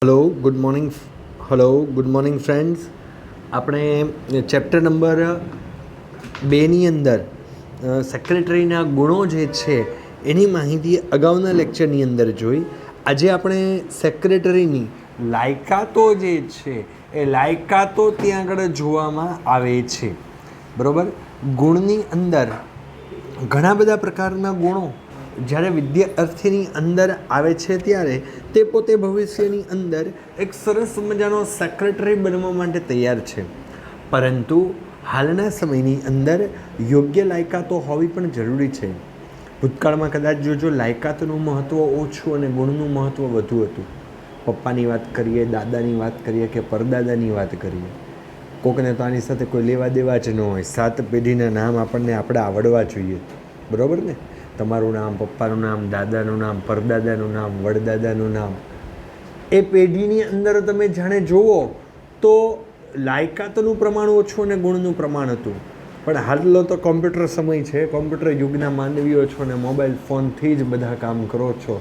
Good morning. Good morning friends. આપણે chapter number 2ની અંદર સેક્રેટરીના ગુણો જે છે એની માહિતી અગાઉના લેક્ચરની અંદર જોઈ. આજે આપણે સેક્રેટરીની લાયકાતો જે છે એ લાયકાતો ત્યાં આગળ જોવામાં આવે છે. બરાબર. ગુણની અંદર ઘણા બધા પ્રકારના ગુણો જ્યારે વિદ્યાર્થીની અંદર આવે છે ત્યારે તે પોતે ભવિષ્યની અંદર એક સરસ મજાનો સેક્રેટરી બનવા માટે તૈયાર છે, પરંતુ હાલના સમયની અંદર યોગ્ય લાયકાતો હોવી પણ જરૂરી છે. ભૂતકાળમાં કદાચ જો લાયકાતનું મહત્ત્વ ઓછું અને ગુણનું મહત્ત્વ વધુ હતું. પપ્પાની વાત કરીએ, દાદાની વાત કરીએ કે પરદાદાની વાત કરીએ, કોકને તો આની સાથે કોઈ લેવા દેવા જ ન હોય. 7 પેઢીના નામ આપણને આવડવા જોઈએ. બરાબર ને? તમારું નામ, પપ્પાનું નામ, દાદાનું નામ, પરદાદાનું નામ, વડદાદાનું નામ, એ પેઢીની અંદર તમે જાણે જુઓ તો લાયકાતનું પ્રમાણ ઓછું અને ગુણનું પ્રમાણ હતું. પણ હાલનો તો કોમ્પ્યુટર સમય છે, કોમ્પ્યુટર યુગના માનવીઓ છો અને મોબાઈલ ફોનથી જ બધા કામ કરો છો,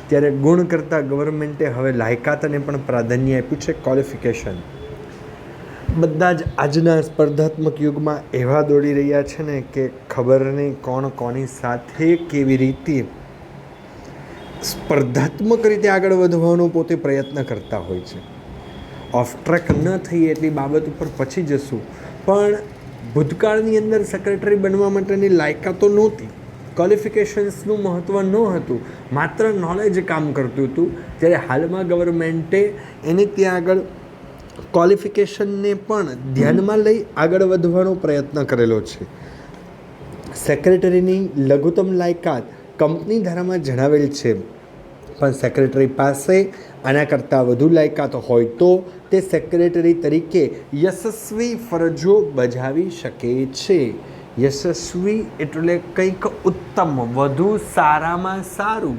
ત્યારે ગુણ કરતાં ગવર્મેન્ટે હવે લાયકાતને પણ પ્રાધાન્ય આપ્યું છે, ક્વોલિફિકેશન. બધા જ આજના સ્પર્ધાત્મક યુગમાં એવા દોડી રહ્યા છે ને કે ખબર નહીં કોણ કોની સાથે કેવી રીતે સ્પર્ધાત્મક રીતે આગળ વધવાનો પોતે પ્રયત્ન કરતા હોય છે. ઓફ ટ્રેક ન થઈએ એટલી બાબત ઉપર પછી જશું, પણ ભૂતકાળની અંદર સેક્રેટરી બનવા માટેની લાયકાતો નહોતી, ક્વોલિફિકેશન્સનું મહત્ત્વ ન હતું, માત્ર નોલેજ કામ કરતું હતું. જ્યારે હાલમાં ગવર્મેન્ટે એને ત્યાં આગળ ક્વોલિફિકેશનને પણ ધ્યાનમાં લઈ આગળ વધવાનો પ્રયત્ન કરેલો છે. સેક્રેટરીની લઘુત્તમ લાયકાત કંપની ધારામાં જણાવેલ છે, પણ સેક્રેટરી પાસે આના કરતાં વધુ લાયકાત હોય તો તે સેક્રેટરી તરીકે યશસ્વી ફરજો બજાવી શકે છે. યશસ્વી એટલે કંઈક ઉત્તમ, વધુ સારામાં સારું,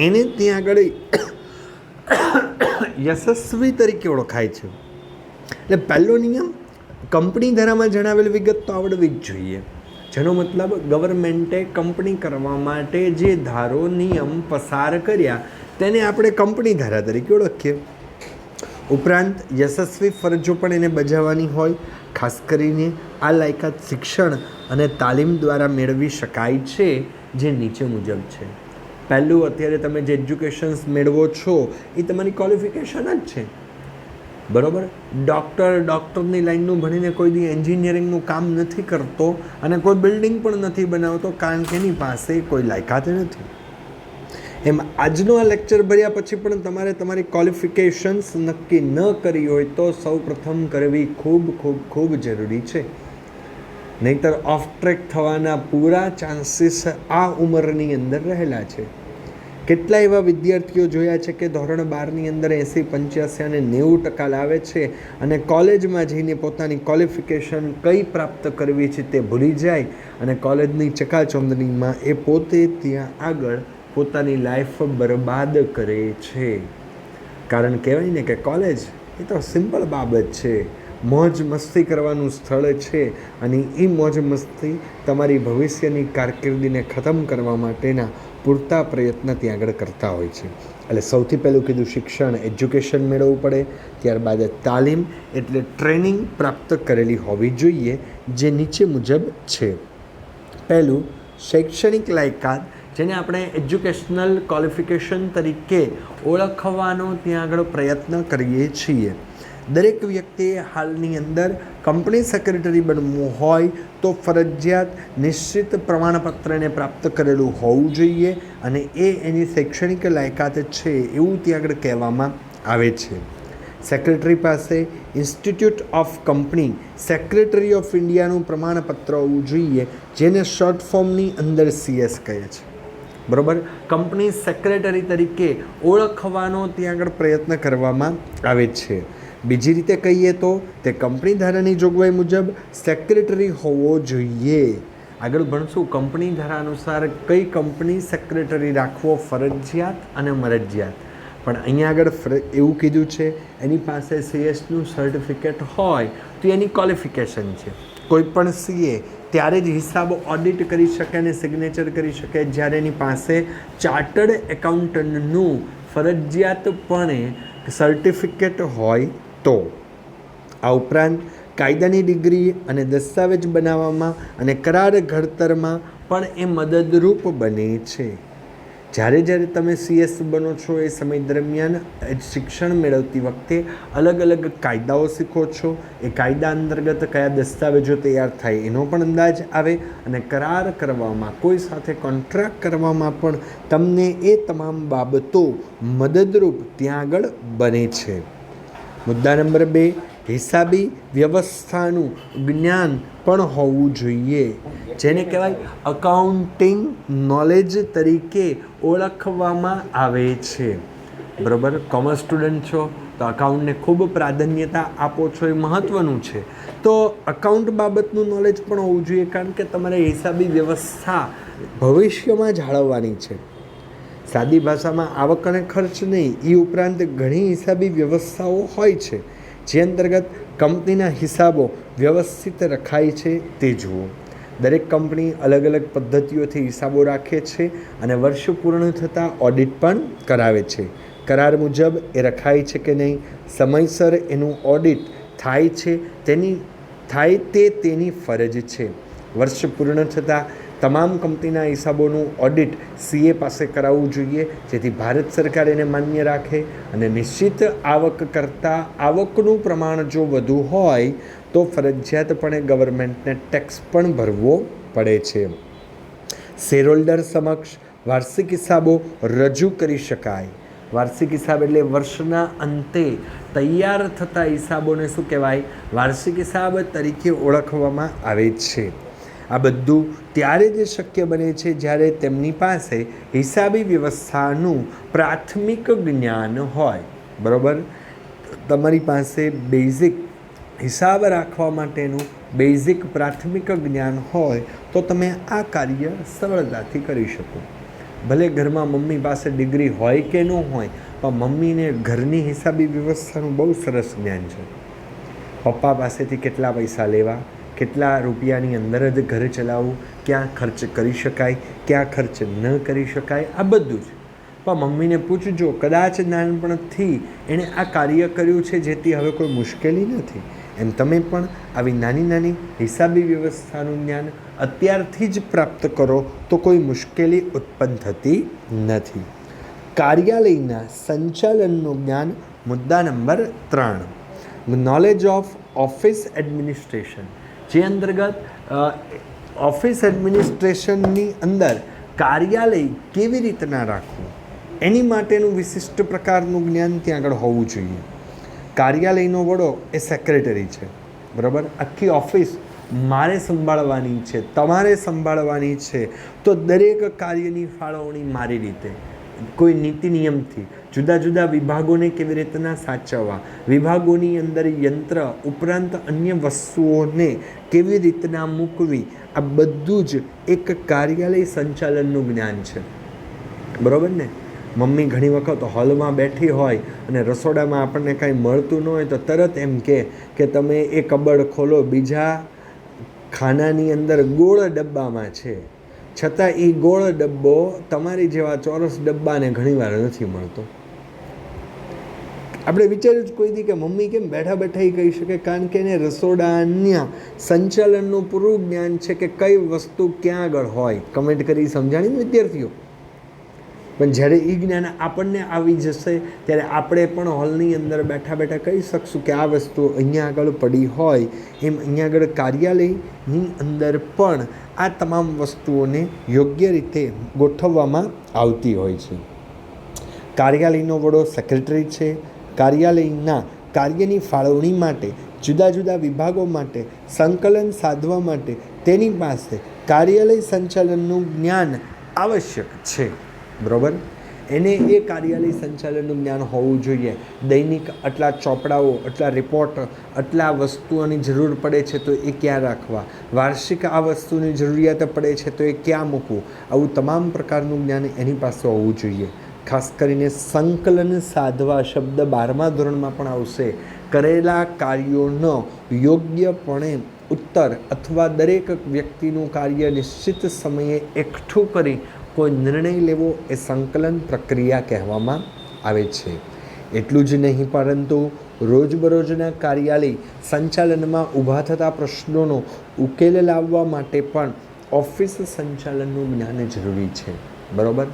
એને ત્યાં આગળ યશસ્વી તરીકે ઓળખાય છે. એટલે પહેલો નિયમ, કંપની ધારામાં જણાવેલ વિગત તો આવડવી જ જોઈએ. જેનો મતલબ ગવર્મેન્ટે કંપની કરવા માટે જે ધારો નિયમ પસાર કર્યા તેને આપણે કંપની ધારા તરીકે ઓળખીએ. ઉપરાંત યશસ્વી ફરજો પણ એને બજાવવાની હોય. ખાસ કરીને આ લાયકાત શિક્ષણ અને તાલીમ દ્વારા મેળવી શકાય છે, જે નીચે મુજબ છે. પહેલું, અત્યારે તમે જે એજ્યુકેશન્સ મેળવો છો એ તમારી ક્વોલિફિકેશન જ છે. બરાબર. ડૉક્ટરની લાઈનનું ભણીને કોઈ દી એન્જિનિયરિંગનું કામ નથી કરતો અને કોઈ બિલ્ડિંગ પણ નથી બનાવતો, કારણ કે એની પાસે કોઈ લાયકાત નથી. એમ આજનો આ લેક્ચર ભર્યા પછી પણ તમારે તમારી ક્વોલિફિકેશન્સ નક્કી ન કરી હોય તો સૌ પ્રથમ કરવી ખૂબ ખૂબ ખૂબ જરૂરી છે. નહીંતર ઓફ ટ્રેક થવાના પૂરા ચાન્સીસ આ ઉંમરની અંદર રહેલા છે. કેટલા એવા વિદ્યાર્થીઓ જોયા છે કે ધોરણ 12ની અંદર 80, 85 અને 90% લાવે છે અને કોલેજમાં જઈને પોતાની ક્વોલિફિકેશન કઈ પ્રાપ્ત કરવી છે તે ભૂલી જાય અને કોલેજની ચકાચોંધણીમાં એ પોતે ત્યાં આગળ પોતાની લાઈફ બરબાદ કરે છે. કારણ કહેવાય ને કે કોલેજ એ તો સિમ્પલ બાબત છે, મોજ મસ્તી કરવાનું સ્થળ છે અને એ મોજ મસ્તી તમારી ભવિષ્યની કારકિર્દીને ખતમ કરવા માટેના પૂરતા પ્રયત્ન ત્યાં આગળ કરતા હોય છે. એટલે સૌથી પહેલું કીધું શિક્ષણ, એજ્યુકેશન મેળવવું પડે. ત્યારબાદ તાલીમ એટલે ટ્રેનિંગ પ્રાપ્ત કરેલી હોવી જોઈએ, જે નીચે મુજબ છે. પહેલું, શૈક્ષણિક લાયકાત, જેને આપણે એજ્યુકેશનલ ક્વોલિફિકેશન તરીકે ઓળખવાનો ત્યાં આગળ પ્રયત્ન કરીએ છીએ. દરેક વ્યક્તિએ હાલની અંદર કંપની સેક્રેટરી બનવું હોય તો ફરજિયાત નિશ્ચિત પ્રમાણપત્રને પ્રાપ્ત કરેલું હોવું જોઈએ અને એ એની શૈક્ષણિક લાયકાત છે એવું ત્યાં આગળ કહેવામાં આવે છે. સેક્રેટરી પાસે institute of company secretary of ઇન્ડિયાનું પ્રમાણપત્ર હોવું જોઈએ, જેને શોર્ટ ફોર્મની અંદર CS કહે છે. બરાબર. કંપની સેક્રેટરી તરીકે ઓળખવાનો ત્યાં આગળ પ્રયત્ન કરવામાં આવે છે. બીજી રીતે કહીએ તો તે કંપની ધારાની જોગવાઈ મુજબ સેક્રેટરી હોવો જોઈએ. આગળ ભણશું કંપની ધારા અનુસાર કઈ કંપની સેક્રેટરી રાખવો ફરજિયાત અને મરજિયાત. પણ અહીંયા આગળ એવું કીધું છે એની પાસે CSનું સર્ટિફિકેટ હોય તો એની ક્વોલિફિકેશન છે. કોઈ પણ CA ત્યારે જ હિસાબ ઓડિટ કરી શકે અને સિગ્નેચર કરી શકે જ્યારે એની પાસે ચાર્ટર્ડ એકાઉન્ટન્ટનું ફરજિયાતપણે સર્ટિફિકેટ હોય તો. આ ઉપરાંત કાયદાની ડિગ્રી અને દસ્તાવેજ બનાવવામાં અને કરાર ઘડતરમાં પણ એ મદદરૂપ બને છે. જ્યારે જ્યારે તમે CS બનો છો એ સમય દરમિયાન શિક્ષણ મેળવતી વખતે અલગ અલગ કાયદાઓ શીખો છો. એ કાયદા અંતર્ગત કયા દસ્તાવેજો તૈયાર થાય એનો પણ અંદાજ આવે અને કરાર કરવામાં, કોઈ સાથે કોન્ટ્રાક્ટ કરવામાં પણ તમને એ તમામ બાબતો મદદરૂપ ત્યાં આગળ બને છે. મુદ્દા નંબર 2, હિસાબી વ્યવસ્થાનું જ્ઞાન પણ હોવું જોઈએ, જેને કહેવાય અકાઉન્ટિંગ નોલેજ તરીકે ઓળખવામાં આવે છે. બરાબર, કોમર્સ સ્ટુડન્ટ છો તો અકાઉન્ટને ખૂબ પ્રાધાન્યતા આપો છો, એ મહત્ત્વનું છે. તો અકાઉન્ટ બાબતનું નોલેજ પણ હોવું જોઈએ, કારણ કે તમારે હિસાબી વ્યવસ્થા ભવિષ્યમાં જાળવવાની છે. સાદી ભાષામાં આવક અને ખર્ચ નહીં, એ ઉપરાંત ઘણી હિસાબી વ્યવસ્થાઓ હોય છે જે અંતર્ગત કંપનીના હિસાબો વ્યવસ્થિત રખાય છે તે જુઓ. દરેક કંપની અલગ અલગ પદ્ધતિઓથી હિસાબો રાખે છે અને વર્ષ પૂર્ણ થતાં ઓડિટ પણ કરાવે છે. કરાર મુજબ એ રખાય છે કે નહીં, સમયસર એનું ઓડિટ થાય છે તેની ફરજ છે. વર્ષ પૂર્ણ થતાં તમામ કંપનીના હિસાબોનું ઓડિટ CA પાસે કરાવવું જોઈએ, જેથી ભારત સરકાર એને માન્ય રાખે અને નિશ્ચિત આવક કરતાં આવકનું પ્રમાણ જો વધુ હોય તો ફરજિયાતપણે ગવર્મેન્ટને ટેક્સ પણ ભરવો પડે છે. શેરહોલ્ડર સમક્ષ વાર્ષિક હિસાબો રજૂ કરી શકાય. વાર્ષિક હિસાબ એટલે વર્ષના અંતે તૈયાર થતા હિસાબોને શું કહેવાય? વાર્ષિક હિસાબ તરીકે ઓળખવામાં આવે છે. આ બધું ત્યારે જ શક્ય બને છે જ્યારે તેમની પાસે હિસાબી વ્યવસ્થાનું પ્રાથમિક જ્ઞાન હોય. બરાબર, તમારી પાસે બેઝિક હિસાબ રાખવા માટેનું બેઝિક પ્રાથમિક જ્ઞાન હોય તો તમે આ કાર્ય સરળતાથી કરી શકો. ભલે ઘરમાં મમ્મી પાસે ડિગ્રી હોય કે ન હોય, પણ મમ્મીને ઘરની હિસાબી વ્યવસ્થાનું બહુ સરસ જ્ઞાન છે. પપ્પા પાસેથી કેટલા પૈસા લેવા, કેટલા રૂપિયાની અંદર જ ઘર ચલાવવું, ક્યાં ખર્ચ કરી શકાય, ક્યાં ખર્ચ ન કરી શકાય, આ બધું જ. પણ મમ્મીને પૂછજો, કદાચ નાનપણથી એણે આ કાર્ય કર્યું છે જેથી હવે કોઈ મુશ્કેલી નથી. એમ તમે પણ આવી નાની નાની હિસાબી વ્યવસ્થાનું જ્ઞાન અત્યારથી જ પ્રાપ્ત કરો તો કોઈ મુશ્કેલી ઉત્પન્ન થતી નથી. કાર્યાલયના સંચાલનનું જ્ઞાન. મુદ્દા number 3, knowledge of office administration, જે અંતર્ગત ઓફિસ એડમિનિસ્ટ્રેશનની અંદર કાર્યાલય કેવી રીતના રાખવું એની માટેનું વિશિષ્ટ પ્રકારનું જ્ઞાન ત્યાં આગળ હોવું જોઈએ. કાર્યાલયનો વડો એ સેક્રેટરી છે. બરાબર, આખી ઓફિસ મારે સંભાળવાની છે, તમારે સંભાળવાની છે, તો દરેક કાર્યની ફાળવણી મારી રીતે, કોઈ નીતિ નિયમથી, જુદા જુદા વિભાગોને કેવી રીતના સાચવવા, વિભાગોની અંદર યંત્ર ઉપરાંત અન્ય વસ્તુઓને કેવી રીતના મૂકવી, આ બધું જ એક કાર્યાલય સંચાલનનું જ્ઞાન છે. બરાબર ને? મમ્મી ઘણી વખત હોલમાં બેઠી હોય અને રસોડામાં આપણને કાંઈ મળતું ન હોય તો તરત એમ કે તમે એ કબડ ખોલો, બીજા ખાનાની અંદર ગોળ ડબ્બામાં છે, છતાં એ ગોળ ડબ્બો તમારી જેવા ચોરસ ડબ્બાને ઘણીવાર નથી મળતો. આપણે વિચાર્યું જ કોઈ દી કે મમ્મી કેમ બેઠા બેઠા એ કહી શકે? કારણ કે એને રસોડાના સંચાલનનું પૂરું જ્ઞાન છે કે કઈ વસ્તુ ક્યાં આગળ હોય. કમેન્ટ કરી સમજાણી વિદ્યાર્થીઓ. પણ જ્યારે એ જ્ઞાન આપણને આવી જશે ત્યારે આપણે પણ હોલની અંદર બેઠા બેઠા કહી શકશું કે આ વસ્તુ અહીંયા આગળ પડી હોય, એમ અહીંયા આગળ કાર્યાલયની અંદર પણ આ તમામ વસ્તુઓને યોગ્ય રીતે ગોઠવવામાં આવતી હોય છે. કાર્યાલયનો વડો સેક્રેટરી છે. કાર્યાલયના કાર્યની ફાળવણી માટે, જુદા જુદા વિભાગો માટે સંકલન સાધવા માટે તેની પાસે કાર્યાલય સંચાલનનું જ્ઞાન આવશ્યક છે. બરાબર, એને એ કાર્યાલય સંચાલનનું જ્ઞાન હોવું જોઈએ. દૈનિક આટલા ચોપડાઓ, આટલા રિપોર્ટ, આટલા વસ્તુઓની જરૂર પડે છે તો એ ક્યાં રાખવા, વાર્ષિક આ વસ્તુની જરૂરિયાત પડે છે તો એ ક્યાં મૂકવું, આવું તમામ પ્રકારનું જ્ઞાન એની પાસે હોવું જોઈએ. ખાસ કરીને સંકલન સાધવા શબ્દ 12મા ધોરણમાં પણ આવશે. કરેલા કાર્યોનો યોગ્યપણે ઉત્તર અથવા દરેક વ્યક્તિનું કાર્ય નિશ્ચિત સમયે એકઠું કરી કોઈ નિર્ણય લેવો એ સંકલન પ્રક્રિયા કહેવામાં આવે છે. એટલું જ નહીં પરંતુ રોજબરોજના કાર્યાલય સંચાલનમાં ઊભા થતા પ્રશ્નોનો ઉકેલ લાવવા માટે પણ ઓફિસ સંચાલનનું જ્ઞાન જરૂરી છે. બરાબર.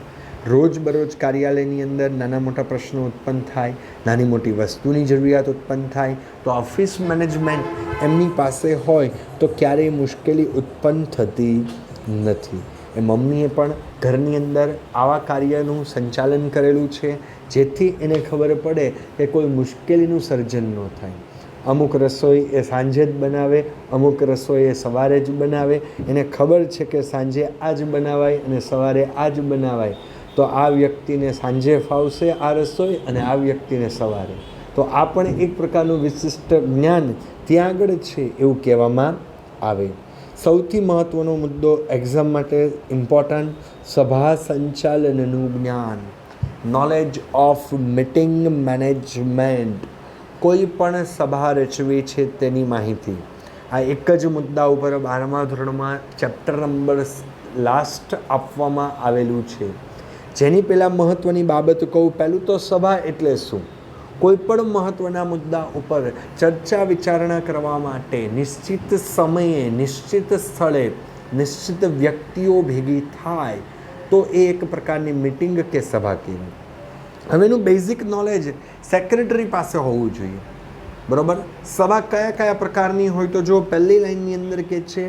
રોજબરોજ કાર્યાલયની અંદર નાના મોટા પ્રશ્નો ઉત્પન્ન થાય, નાની મોટી વસ્તુની જરૂરિયાત ઉત્પન્ન થાય, તો ઓફિસ મેનેજમેન્ટ એમની પાસે હોય તો ક્યારેય મુશ્કેલી ઉત્પન્ન થતી નથી. એ મમ્મીએ પણ ઘરની અંદર આવા કાર્યનું સંચાલન કરેલું છે, જેથી એને ખબર પડે કે કોઈ મુશ્કેલીનું સર્જન ન થાય. અમુક રસોઈ એ સાંજે જ બનાવે, અમુક રસોઈ એ સવારે જ બનાવે. એને ખબર છે કે સાંજે આ જ બનાવાય અને સવારે આ જ બનાવાય, તો આ વ્યક્તિને સાંજે ફાવશે આ રસોઈ અને આ વ્યક્તિને સવારે. તો આ પણ એક પ્રકારનું વિશિષ્ટ જ્ઞાન ત્યાં આગળ છે એવું કહેવામાં આવે. સૌથી મહત્ત્વનો મુદ્દો એક્ઝામ માટે ઇમ્પોર્ટન્ટ, સભા સંચાલનનું જ્ઞાન, નોલેજ ઓફ મીટિંગ મેનેજમેન્ટ. કોઈ પણ સભા રચવી છે તેની માહિતી. આ એક જ મુદ્દા ઉપર 12મા ધોરણમાં ચેપ્ટર નંબર લાસ્ટ આપવામાં આવેલું છે. જેની પહેલાં મહત્ત્વની બાબત કહું, પહેલું તો સભા એટલે શું. કોઈ પણ મહત્ત્વના મુદ્દા ઉપર ચર્ચા વિચારણા કરવા માટે નિશ્ચિત સમયે, નિશ્ચિત સ્થળે, નિશ્ચિત વ્યક્તિઓ ભેગી થાય તો એ એક પ્રકારની મિટિંગ કે સભા કહેવાય. હવે એનું બેઝિક નોલેજ સેક્રેટરી પાસે હોવું જોઈએ. બરાબર. સભા કયા કયા પ્રકારની હોય તો જો પહેલી લાઇનની અંદર કે છે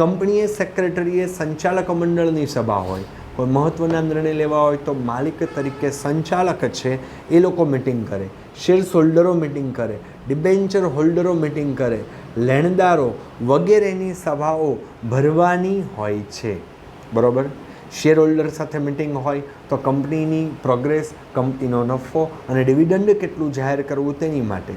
કંપનીએ સેક્રેટરીએ સંચાલક મંડળની સભા હોય. કોઈ મહત્ત્વના નિર્ણય લેવા હોય તો માલિક તરીકે સંચાલક છે એ લોકો મિટિંગ કરે, શેર્સ હોલ્ડરો મિટિંગ કરે, ડિબેન્ચર હોલ્ડરો મિટિંગ કરે, લેણદારો વગેરેની સભાઓ ભરવાની હોય છે. બરાબર. શેર હોલ્ડર સાથે મિટિંગ હોય તો કંપનીની પ્રોગ્રેસ, કંપનીનો નફો અને ડિવિડન્ડ કેટલું જાહેર કરવું તેની માટે.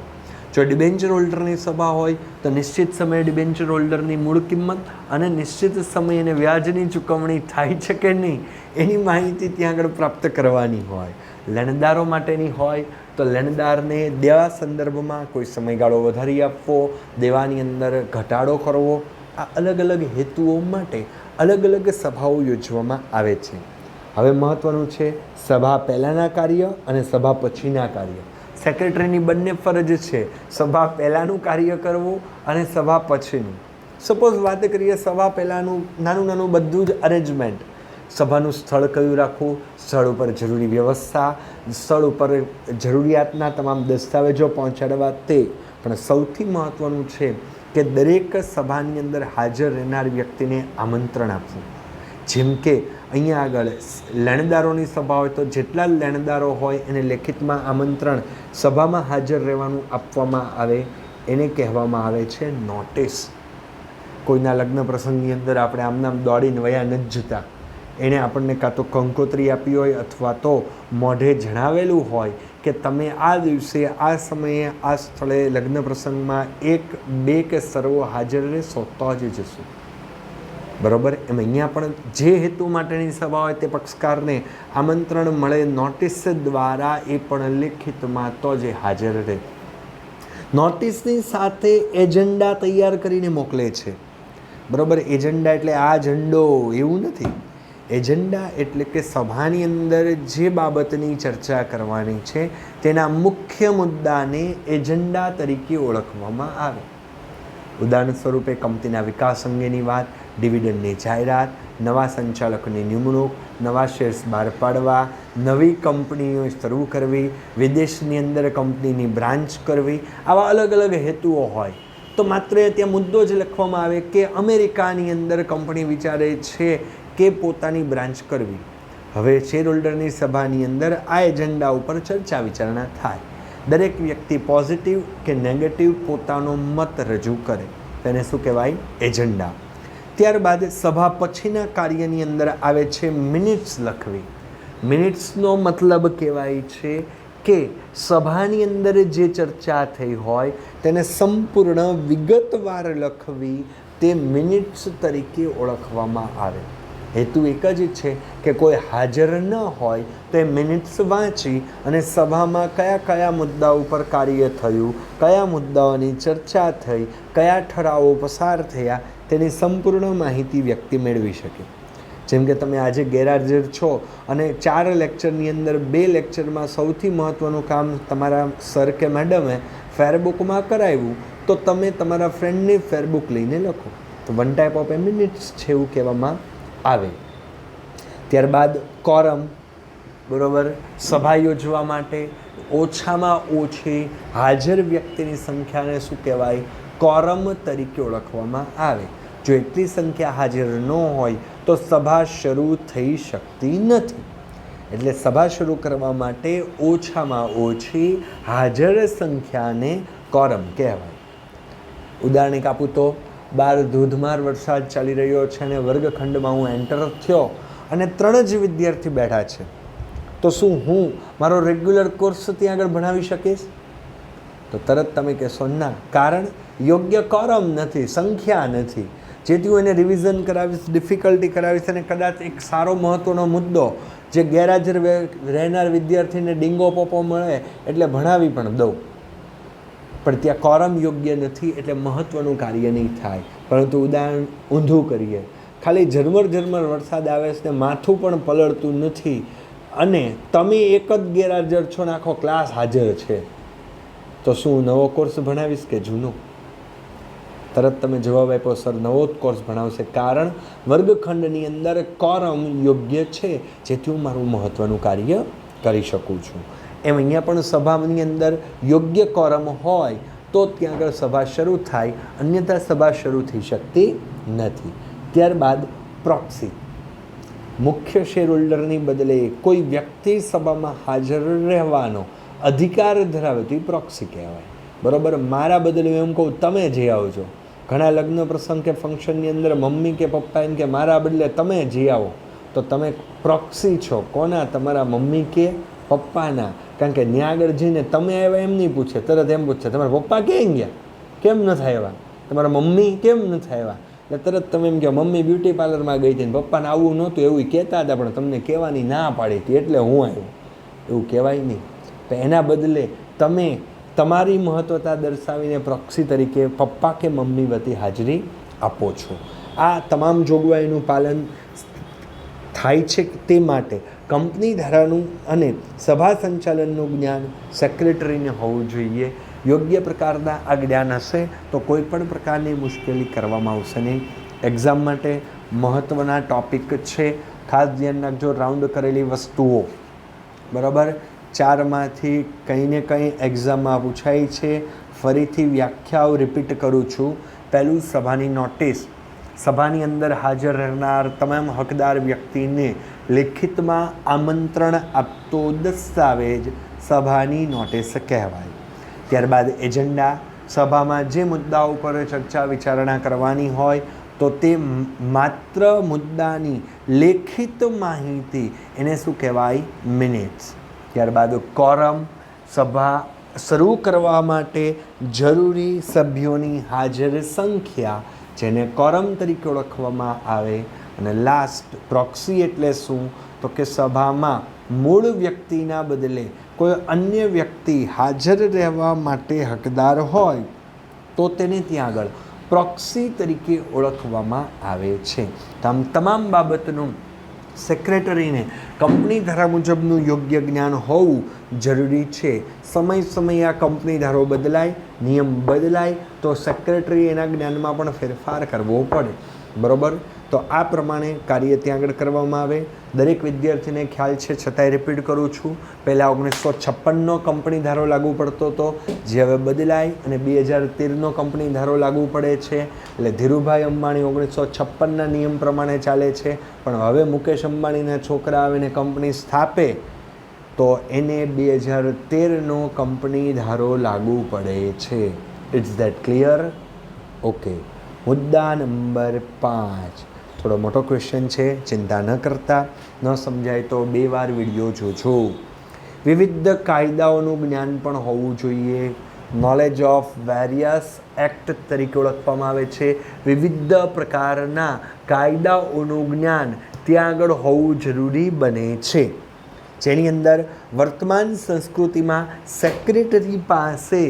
જો ડિબેન્ચર હોલ્ડરની સભા હોય તો નિશ્ચિત સમયે ડિબેન્ચર હોલ્ડરની મૂળ કિંમત અને નિશ્ચિત સમયે એને વ્યાજની ચૂકવણી થાય છે કે નહીં એની માહિતી ત્યાં આગળ પ્રાપ્ત કરવાની હોય. લેણદારો માટેની હોય તો લેણદારને દેવા સંદર્ભમાં કોઈ સમયગાળો વધારી આપવો, દેવાની અંદર ઘટાડો કરવો, આ અલગ અલગ હેતુઓ માટે અલગ અલગ સભાઓ યોજવામાં આવે છે. હવે મહત્ત્વનું છે સભા પહેલાંના કાર્ય અને સભા પછીના કાર્ય. સેક્રેટરીની બંને ફરજ છે, સભા પહેલાંનું કાર્ય કરવું અને સભા પછીનું. સપોઝ વાત કરીએ સભા પહેલાંનું નાનું નાનું બધું જ અરેન્જમેન્ટ, સભાનું સ્થળ કયું રાખવું, સ્થળ ઉપર જરૂરી વ્યવસ્થા, સ્થળ ઉપર જરૂરિયાતના તમામ દસ્તાવેજો પહોંચાડવા તે. પણ સૌથી મહત્ત્વનું છે કે દરેક સભાની અંદર હાજર રહેનાર વ્યક્તિને આમંત્રણ આપવું. જેમ કે અહીંયા આગળ લેણદારોની સભા હોય તો જેટલા લેણદારો હોય એને લેખિતમાં આમંત્રણ સભામાં હાજર રહેવાનું આપવામાં આવે. એને કહેવામાં આવે છે નોટિસ. કોઈના લગ્ન પ્રસંગની અંદર આપણે આમનામ દોડીને વયા નથી જતા. એણે આપણને કાં તો કંકોત્રી આપી હોય અથવા તો મોઢે જણાવેલું હોય કે તમે આ દિવસે આ સમયે આ સ્થળે લગ્ન પ્રસંગમાં 1, 2 કે સર્વો હાજર રહેશો તો જ જશું. બરાબર. એમ અહીંયા પણ જે હેતુ માટેની સભા હોય તે પક્ષકારને આમંત્રણ મળે નોટિસ દ્વારા, એ પણ લેખિતમાં તો જે હાજર રહે. નોટિસની સાથે એજન્ડા તૈયાર કરીને મોકલે છે. બરાબર. એજન્ડા એટલે આ ઝંડો એવું નથી. એજન્ડા એટલે કે સભાની અંદર જે બાબતની ચર્ચા કરવાની છે તેના મુખ્ય મુદ્દાને એજન્ડા તરીકે ઓળખવામાં આવે. ઉદાહરણ સ્વરૂપે કંપનીના વિકાસ અંગેની વાત, ડિવિડન્ડની જાહેરાત, નવા સંચાલકની નિમણૂક, નવા શેર્સ બહાર પાડવા, નવી કંપનીઓ શરૂ કરવી, વિદેશની અંદર કંપનીની બ્રાન્ચ કરવી, આવા અલગ અલગ હેતુઓ હોય તો માત્ર ત્યાં મુદ્દો જ લખવામાં આવે કે અમેરિકાની અંદર કંપની વિચારે છે કે પોતાની બ્રાન્ચ કરવી. હવે શેર હોલ્ડરની સભાની અંદર આ એજન્ડા ઉપર ચર્ચા વિચારણા થાય. દરેક વ્યક્તિ પોઝિટિવ કે નેગેટિવ પોતાનો મત રજૂ કરે, તેને શું કહેવાય? એજન્ડા. ત્યારબાદ સભા પછીના કાર્યની અંદર આવે છે મિનિટ્સ લખવી. મિનિટ્સનો મતલબ કહેવાય છે કે સભાની અંદર જે ચર્ચા થઈ હોય તેને સંપૂર્ણ વિગતવાર લખવી, તે મિનિટ્સ તરીકે ઓળખવામાં આવે. હેતુ એક જ છે કે કોઈ હાજર ન હોય તો એ મિનિટ્સ વાંચી અને સભામાં કયા કયા મુદ્દા ઉપર કાર્ય થયું, કયા મુદ્દાઓની ચર્ચા થઈ, કયા ઠરાવો પસાર થયા તેની સંપૂર્ણ માહિતી વ્યક્તિ મેળવી શકે. જેમ કે તમે આજે ગેરહાજર છો અને 4 લેક્ચરની અંદર 2 લેક્ચરમાં સૌથી મહત્ત્વનું કામ તમારા સર કે મેડમે ફેરબુકમાં કરાવ્યું, તો તમે તમારા ફ્રેન્ડની ફેરબુક લઈને લખો, તો 1 ટાઈપ ઓફ એમિનિટ્સ છે એવું કહેવામાં આવે. ત્યારબાદ કોરમ, બરાબર, સભા યોજવા માટે ઓછામાં ઓછી હાજર વ્યક્તિની સંખ્યાને શું કહેવાય? કોરમ તરીકે ઓળખવામાં આવે. જો એટલી સંખ્યા હાજર ન હોય તો સભા શરૂ થઈ શકતી નથી. એટલે સભા શરૂ કરવા માટે ઓછામાં ઓછી હાજર સંખ્યાને કોરમ કહેવાય. ઉદાહરણ આપું તો, બહાર ધોધમાર વરસાદ ચાલી રહ્યો છે અને વર્ગખંડમાં હું એન્ટર થયો અને 3 જ વિદ્યાર્થી બેઠા છે, તો શું હું મારો રેગ્યુલર કોર્સ ત્યાં આગળ ભણાવી શકીશ? તો તરત તમે કહેશો ના, કારણ યોગ્ય કોરમ નથી, સંખ્યા નથી. જેથી હું એને રિવિઝન કરાવીશ, ડિફિકલ્ટી કરાવીશ અને કદાચ એક સારો મહત્ત્વનો મુદ્દો જે ગેરહાજર રહેનાર વિદ્યાર્થીને ડીંગો પોપો મળે એટલે ભણાવી પણ દઉં, પણ ત્યાં કોરમ યોગ્ય નથી એટલે મહત્ત્વનું કાર્ય નહીં થાય. પરંતુ ઉદાહરણ ઊંધું કરીએ, ખાલી ઝરમર વરસાદ આવે છે ને માથું પણ પલળતું નથી અને તમે એક જ ગેરહાજર છો ને આખો ક્લાસ હાજર છે, તો શું નવો કોર્સ ભણાવીશ કે જૂનો? તરત તમે જવાબ આપ્યો, સર નવો જ કોર્સ ભણાવશે, કારણ વર્ગખંડની અંદર કોરમ યોગ્ય છે જેથી હું મારું મહત્ત્વનું કાર્ય કરી શકું છું. એમ અહીંયા પણ સભાની અંદર યોગ્ય કોરમ હોય તો ત્યાં આગળ સભા શરૂ થાય, અન્યથા સભા શરૂ થઈ શકતી નથી. ત્યારબાદ પ્રોક્સી, મુખ્ય શેર હોલ્ડરની બદલે કોઈ વ્યક્તિ સભામાં હાજર રહેવાનો અધિકાર ધરાવે તો એ પ્રોક્સી કહેવાય. બરાબર, મારા બદલે એમ કહું તમે જઈ આવજો. ઘણા લગ્ન પ્રસંગ કે ફંક્શનની અંદર મમ્મી કે પપ્પા એમ કે મારા બદલે તમે જઈ આવો, તો તમે પ્રોક્સી છો. કોના? તમારા મમ્મી કે પપ્પાના. કારણ કે ત્યાં આગળ જઈને તમે આવ્યા એમ નહીં પૂછે, તરત એમ પૂછે તમારા પપ્પા ક્યાં ગયા, કેમ નથી આવ્યા, તમારા મમ્મી કેમ નથી આવ્યા, એટલે તરત તમે એમ કહો મમ્મી બ્યુટી પાર્લરમાં ગઈ હતી ને પપ્પાને આવવું નહોતું એવું કહેતા હતા પણ તમને કહેવાની ના પાડી હતી એટલે હું આવ્યો, એવું કહેવાય નહીં. તો એના બદલે તમે તમારી મહત્ત્વતા દર્શાવીને પ્રોક્સી તરીકે પપ્પા કે મમ્મી વતી હાજરી આપો છો. આ તમામ જોગવાઈનું પાલન થાય છે. તે માટે કંપની ધારાનું અને સભા સંચાલનનું જ્ઞાન સેક્રેટરીને હોવું જોઈએ. યોગ્ય પ્રકારના આ જ્ઞાન હશે તો કોઈ પણ પ્રકારની મુશ્કેલી કરવામાં આવશે નહીં. એક્ઝામ માટે મહત્ત્વના ટૉપિક છે, ખાસ ધ્યાન રાખજો. રાઉન્ડ કરેલી વસ્તુઓ, બરાબર, 4માંથી કંઈ ને કંઈ એક્ઝામમાં પૂછાય છે. ફરીથી વ્યાખ્યાઓ રિપીટ કરું છું. પહેલું, સભાની નોટિસ. સભાની અંદર હાજર રહેનાર તમામ હકદાર વ્યક્તિને લેખિતમાં આમંત્રણ આપતો દસ્તાવેજ સભાની નોટિસ કહેવાય. ત્યારબાદ એજન્ડા. સભામાં જે મુદ્દાઓ પર ચર્ચા વિચારણા કરવાની હોય તો તે માત્ર મુદ્દાની લેખિત માહિતી, એને શું કહેવાય? મિનિટ્સ. ત્યારબાદ કોરમ. સભા શરૂ કરવા માટે જરૂરી સભ્યોની હાજર સંખ્યા, જેને કોરમ તરીકે ઓળખવામાં આવે. અને લાસ્ટ, પ્રોક્સી એટલે શું? તો કે સભામાં મૂળ વ્યક્તિના બદલે કોઈ અન્ય વ્યક્તિ હાજર રહેવા માટે હકદાર હોય તો તેને ત્યાં આગળ પ્રોક્સી તરીકે ઓળખવામાં આવે છે. આમ તમામ બાબતનું સેક્રેટરીને કંપની ધારા મુજબનું યોગ્ય જ્ઞાન હોવું જરૂરી છે. સમયે આ કંપની ધારો બદલાય, નિયમ બદલાય તો સેક્રેટરી એના જ્ઞાનમાં પણ ફેરફાર કરવો પડે, બરાબર. તો આ પ્રમાણે કાર્ય ત્યાં આગળ કરવામાં આવે. દરેક વિદ્યાર્થીને ખ્યાલ છે, છતાંય રિપીટ કરું છું. પહેલાં 1956નો કંપની ધારો લાગુ પડતો હતો, જે હવે બદલાય અને 2013નો કંપની ધારો લાગુ પડે છે. એટલે ધીરુભાઈ અંબાણી 1956ના નિયમ પ્રમાણે ચાલે છે, પણ હવે મુકેશ અંબાણીના છોકરા આવીને કંપની સ્થાપે તો એને 2013નો કંપની ધારો લાગુ પડે છે. It's that clear? ઓકે. મુદ્દા નંબર 5 થોડો મોટો ક્વેશ્ચન છે, ચિંતા ન કરતા. ન સમજાય તો 2 વાર વિડીયો જોજો. વિવિધ કાયદાઓનું જ્ઞાન પણ હોવું જોઈએ. નોલેજ ઓફ વેરિયસ એક્ટ તરીકે ઓળખવામાં આવે છે. વિવિધ પ્રકારના કાયદાઓનું જ્ઞાન ત્યાં આગળ હોવું જરૂરી બને છે, જેની અંદર વર્તમાન સંસ્કૃતિમાં સેક્રેટરી પાસે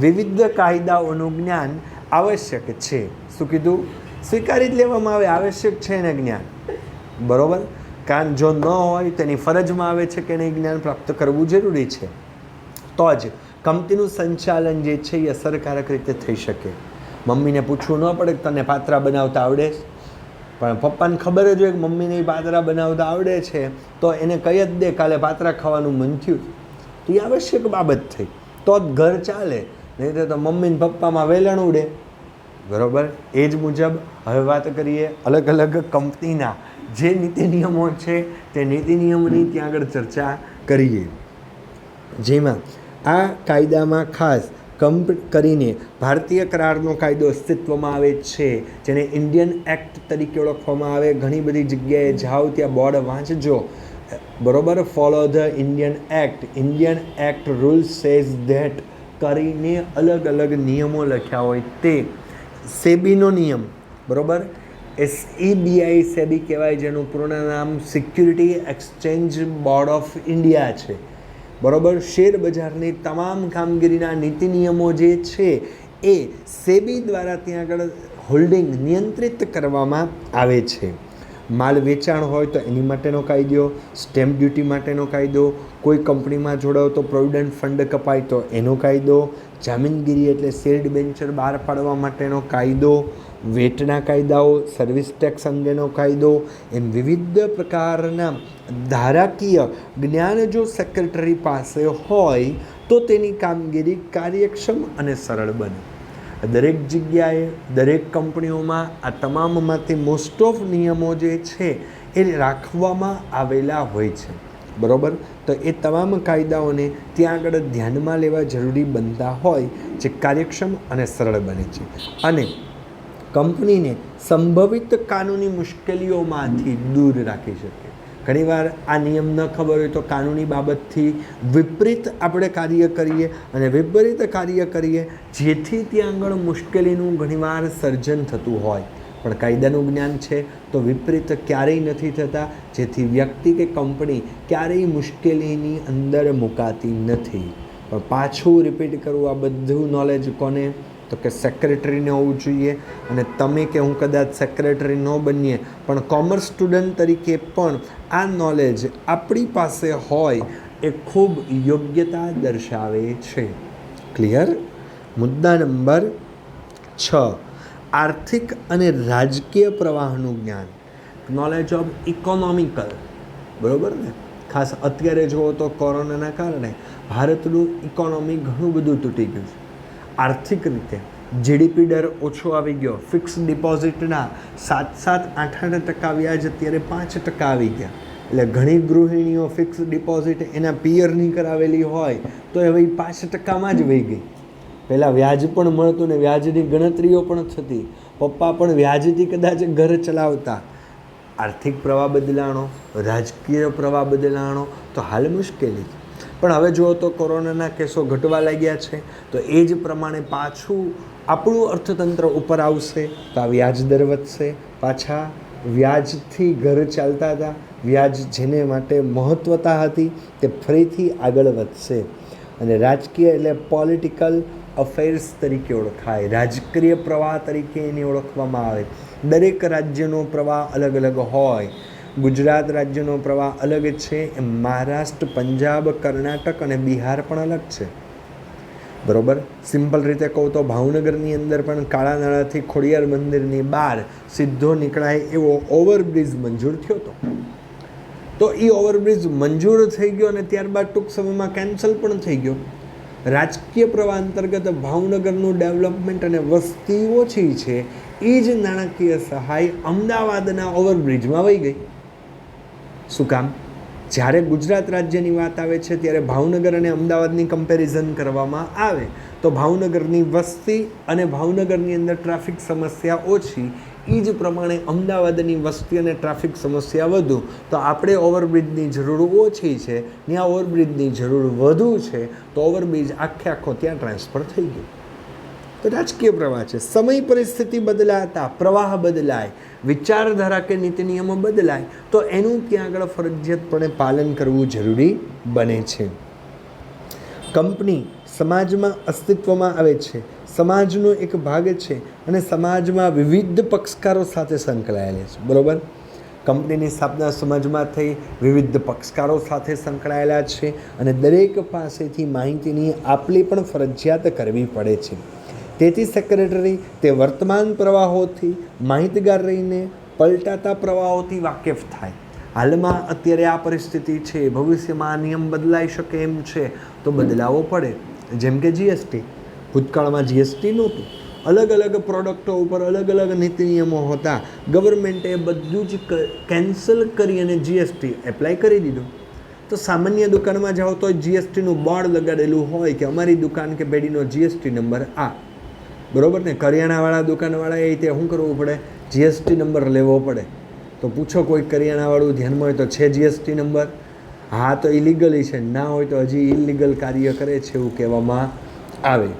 વિવિધ કાયદાઓનું જ્ઞાન આવશ્યક છે. શું કીધું? સ્વીકારી જ લેવામાં આવે, આવશ્યક છે ને જ્ઞાન. બરાબર. કારણ જો ન હોય તેની ફરજમાં આવે છે કે એને જ્ઞાન પ્રાપ્ત કરવું જરૂરી છે, તો જ કંપનીનું સંચાલન જે છે એ અસરકારક રીતે થઈ શકે. મમ્મીને પૂછવું ન પડે કે તને પાત્રા બનાવતા આવડે છે, પણ પપ્પાને ખબર જ હોય કે મમ્મીને પાત્રા બનાવતા આવડે છે, તો એને કહી જ દે કાલે પાત્રા ખાવાનું મન થયું. તો એ આવશ્યક બાબત થઈ, તો જ ઘર ચાલે, નહીં તો મમ્મી ને પપ્પામાં વેલણ ઉડે. બરાબર. એ જ મુજબ હવે વાત કરીએ અલગ અલગ કંપનીના જે નીતિ નિયમો છે તે નીતિ નિયમોની ત્યાં આગળ ચર્ચા કરીએ. જેમાં આ કાયદામાં ખાસ કરીને ભારતીય કરારનો કાયદો અસ્તિત્વમાં આવે છે, જેને ઇન્ડિયન એક્ટ તરીકે ઓળખવામાં આવે. ઘણી બધી જગ્યાએ જાઓ ત્યાં બોર્ડ વાંચજો, બરાબર. Follow the Indian act, Indian act rules says that કરીને અલગ અલગ નિયમો લખ્યા હોય તે. સેબીનો નિયમ, બરાબર. SEBI સેબી કહેવાય, જેનું પૂર્ણ નામ security exchange board of India છે, બરાબર. શેર બજારની તમામ કામગીરીના નીતિ નિયમો જે છે એ સેબી દ્વારા ત્યાં આગળ હોલ્ડિંગ નિયંત્રિત કરવામાં આવે છે. માલ વેચાણ હોય તો એની માટેનો કાયદો, સ્ટેમ્પ ડ્યુટી માટેનો કાયદો, કોઈ કંપનીમાં જોડાવ તો પ્રોવિડન્ટ ફંડ કપાય તો એનો કાયદો, જામીનગીરી એટલે શેર ડિબેન્ચર બહાર પાડવા માટેનો કાયદો, વેટના કાયદાઓ, સર્વિસ ટેક્સ અંગેનો કાયદો, એમ વિવિધ પ્રકારના ધારાકીય જ્ઞાન જો સેક્રેટરી પાસે હોય તો તેની કામગીરી કાર્યક્ષમ અને સરળ બને. દરેક જગ્યાએ દરેક કંપનીઓમાં આ તમામમાંથી મોસ્ટ ઓફ નિયમો જે છે એ રાખવામાં આવેલા હોય છે, બરાબર. તો એ તમામ કાયદાઓને ત્યાં આગળ ધ્યાનમાં લેવા જરૂરી બનતા હોય, જે કાર્યક્ષમ અને સરળ બને છે અને કંપનીને સંભવિત કાનૂની મુશ્કેલીઓમાંથી દૂર રાખી શકે. ઘણીવાર આ નિયમ ન ખબર હોય તો કાનૂની બાબતથી વિપરીત આપણે કાર્ય કરીએ અને વિપરીત કાર્ય કરીએ, જેથી ત્યાં આગળ મુશ્કેલીનું ઘણીવાર સર્જન થતું હોય. પણ કાયદાનું જ્ઞાન છે તો વિપરીત ક્યારેય નથી થતા, જેથી વ્યક્તિ કે કંપની ક્યારેય મુશ્કેલીની અંદર મુકાતી નથી. પણ પાછું રિપીટ કરવું, આ બધું નોલેજ કોને? તો કે સેક્રેટરીને હોવું જોઈએ. અને તમે કે હું કદાચ સેક્રેટરી ન બનીએ પણ કોમર્સ સ્ટુડન્ટ તરીકે પણ આ નોલેજ આપણી પાસે હોય એ ખૂબ યોગ્યતા દર્શાવે છે. ક્લિયર? મુદ્દા નંબર 6, આર્થિક અને રાજકીય પ્રવાહનું જ્ઞાન, નોલેજ ઓફ ઇકોનોમિકલ, બરાબર ને. ખાસ અત્યારે જુઓ તો કોરોનાના કારણે ભારતનું ઇકોનોમી ઘણું બધું તૂટી ગયું છે. આર્થિક રીતે જીડીપી દર ઓછો આવી ગયો, ફિક્સ ડિપોઝિટના 7-8% વ્યાજ અત્યારે 5% આવી ગયા. એટલે ઘણી ગૃહિણીઓ ફિક્સ ડિપોઝિટ એના પિયરની કરાવેલી હોય તો હવે 5%માં જ વહી ગઈ. પહેલાં વ્યાજ પણ મળતું ને વ્યાજની ગણતરીઓ પણ થતી, પપ્પા પણ વ્યાજથી કદાચ ઘર ચલાવતા. આર્થિક પ્રવાહ બદલાણો, રાજકીય પ્રવાહ બદલાણો તો હાલ મુશ્કેલી. પણ હવે જુઓ તો કોરોનાના કેસો ઘટવા લાગ્યા છે, તો એ જ પ્રમાણે પાછું આપણું અર્થતંત્ર ઉપર આવશે તો આ વ્યાજ દર વધશે. પાછા વ્યાજથી ઘર ચાલતા હતા, વ્યાજ જેને માટે મહત્વતા હતી તે ફરીથી આગળ વધશે. અને રાજકીય એટલે પોલિટિકલ અફેર્સ તરીકે ઓળખાય, રાજકીય પ્રવાહ તરીકે એને ઓળખવામાં આવે. દરેક રાજ્યનો પ્રવાહ અલગ અલગ હોય. ગુજરાત રાજ્યનો પ્રવાહ અલગ છે, એમ મહારાષ્ટ્ર, પંજાબ, કર્ણાટક અને બિહાર પણ અલગ છે, બરાબર. સિમ્પલ રીતે કહું તો ભાવનગરની અંદર પણ કાળા નાળાથી ખોડિયાર મંદિરની બહાર સીધો નીકળાય એવો ઓવરબ્રિજ મંજૂર થયો હતો. તો એ ઓવરબ્રિજ મંજૂર થઈ ગયો અને ત્યારબાદ ટૂંક સમયમાં કેન્સલ પણ થઈ ગયો. રાજકીય પ્રવાહ અંતર્ગત ભાવનગરનું ડેવલપમેન્ટ અને વસ્તી ઓછી છે, એ જ નાણાકીય સહાય અમદાવાદના ઓવરબ્રિજમાં વહી ગઈ. શું કામ? જ્યારે ગુજરાત રાજ્યની વાત આવે છે ત્યારે ભાવનગર અને અમદાવાદની કમ્પેરિઝન કરવામાં આવે તો ભાવનગરની વસ્તી અને ભાવનગરની અંદર ટ્રાફિક સમસ્યા ઓછી, એ જ પ્રમાણે અમદાવાદની વસ્તી અને ટ્રાફિક સમસ્યા વધુ, તો આપણે ઓવરબ્રિજની જરૂર ઓછી છે, ત્યાં ઓવરબ્રિજની જરૂર વધુ છે, તો ઓવરબ્રિજ આખો ત્યાં ટ્રાન્સફર થઈ ગયો. તો રાજકીય પ્રવાહ છે. સમય પરિસ્થિતિ બદલાતા પ્રવાહ બદલાય, વિચારધારા કે નીતિ નિયમો બદલાય તો એનું ત્યાં આગળ ફરજિયાતપણે પાલન કરવું જરૂરી બને છે. કંપની સમાજમાં અસ્તિત્વમાં આવે છે, સમાજનો એક ભાગ છે અને સમાજમાં વિવિધ પક્ષકારો સાથે સંકળાયેલા છે, બરાબર. કંપનીની સ્થાપના સમાજમાંથી વિવિધ પક્ષકારો સાથે સંકળાયેલા છે અને દરેક પાસેથી માહિતીની આપલે પણ ફરજિયાત કરવી પડે છે. તેથી સેક્રેટરી તે વર્તમાન પ્રવાહોથી માહિતગાર રહીને પલટાતા પ્રવાહોથી વાકેફ થાય. હાલમાં અત્યારે આ પરિસ્થિતિ છે, ભવિષ્યમાં આ નિયમ બદલાઈ શકે એમ છે તો બદલાવવો પડે. જેમ કે જીએસટી, ભૂતકાળમાં જીએસટી નહોતું, અલગ અલગ પ્રોડક્ટો ઉપર અલગ અલગ નીતિ નિયમો હતા. ગવર્મેન્ટે બધું જ કેન્સલ કરી અને જીએસટી એપ્લાય કરી દીધું. તો સામાન્ય દુકાનમાં જાઓ તો જીએસટીનું બોર્ડ લગાડેલું હોય કે અમારી દુકાન કે બેડીનો જીએસટી નંબર આ, બરાબર ને. કરિયાણાવાળા દુકાનવાળાએ તે શું કરવું પડે? જીએસટી નંબર લેવો પડે. તો પૂછો કોઈ કરિયાણાવાળું ધ્યાનમાં હોય તો છે જીએસટી નંબર? હા તો ઇલીગલી છે, ના હોય તો હજી ઇલીગલ કાર્ય કરે છે એવું કહેવામાં આવે.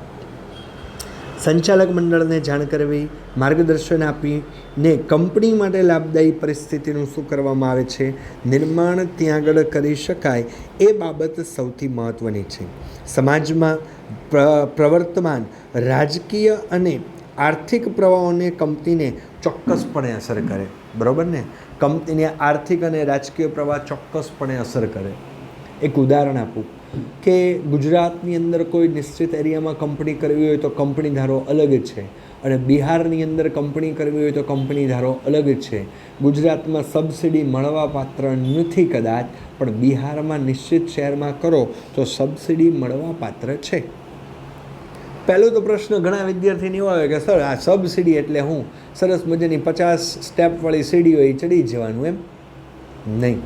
સંચાલક મંડળને જાણ કરવી, માર્ગદર્શન આપીને કંપની માટે લાભદાયી પરિસ્થિતિનું શું કરવામાં આવે છે, નિર્માણ ત્યાં આગળ કરી શકાય એ બાબત સૌથી મહત્ત્વની છે. સમાજમાં પ્રવર્તમાન રાજકીય અને આર્થિક પ્રવાહોને કંપનીને ચોક્કસપણે અસર કરે, બરાબર ને. કંપનીને આર્થિક અને રાજકીય પ્રવાહ ચોક્કસપણે અસર કરે. એક ઉદાહરણ આપું કે ગુજરાતની અંદર કોઈ નિશ્ચિત એરિયામાં કંપની કરવી હોય તો કંપની ધારો અલગ છે અને બિહારની અંદર કંપની કરવી હોય તો કંપની ધારો અલગ છે. ગુજરાતમાં સબસિડી મળવાપાત્ર નથી કદાચ, પણ બિહારમાં નિશ્ચિત શહેરમાં કરો તો સબસિડી મળવાપાત્ર છે. પહેલો તો પ્રશ્ન ઘણા વિદ્યાર્થીને એવો આવે કે સર આ સબસિડી એટલે હું? સરસ મજાની 50 સ્ટેપવાળી સીડી હોય ચડી જવાનું એમ? નહીં.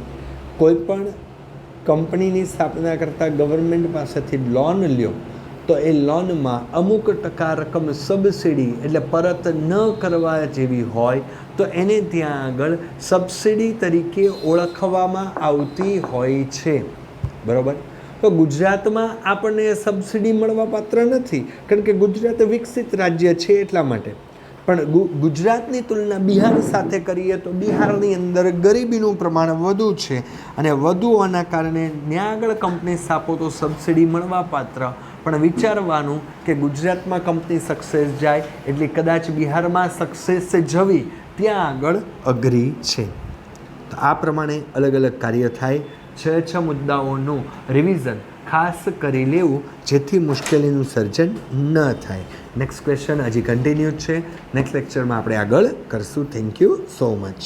કોઈ પણ કંપનીની સ્થાપના કરતાં ગવર્મેન્ટ પાસેથી લોન લ્યો તો એ લોનમાં અમુક ટકા રકમ સબસિડી એટલે પરત ન કરવા જેવી હોય તો એને ત્યાં આગળ સબસિડી તરીકે ઓળખવામાં આવતી હોય છે, બરાબર. તો ગુજરાતમાં આપણને સબસિડી મળવા પાત્ર નથી, કારણ કે ગુજરાત વિકસિત રાજ્ય છે એટલા માટે. પણ ગુજરાતની તુલના બિહાર સાથે કરીએ તો બિહારની અંદર ગરીબીનું પ્રમાણ વધુ છે અને વધુ હોવાના કારણે ત્યાં આગળ કંપની સ્થાપો તો સબસિડી મળવાપાત્ર. પણ વિચારવાનું કે ગુજરાતમાં કંપની સક્સેસ જાય એટલે કદાચ બિહારમાં સક્સેસ જવી ત્યાં આગળ અઘરી છે. તો આ પ્રમાણે અલગ અલગ કાર્ય થાય. 6 મુદ્દાઓનું રિવિઝન ખાસ કરી લેવું જેથી મુશ્કેલીનું સર્જન ન થાય. નેક્સ્ટ ક્વેશ્ચન હજી કન્ટિન્યુ છે, નેક્સ્ટ લેક્ચરમાં આપણે આગળ કરશું. Thank you so much.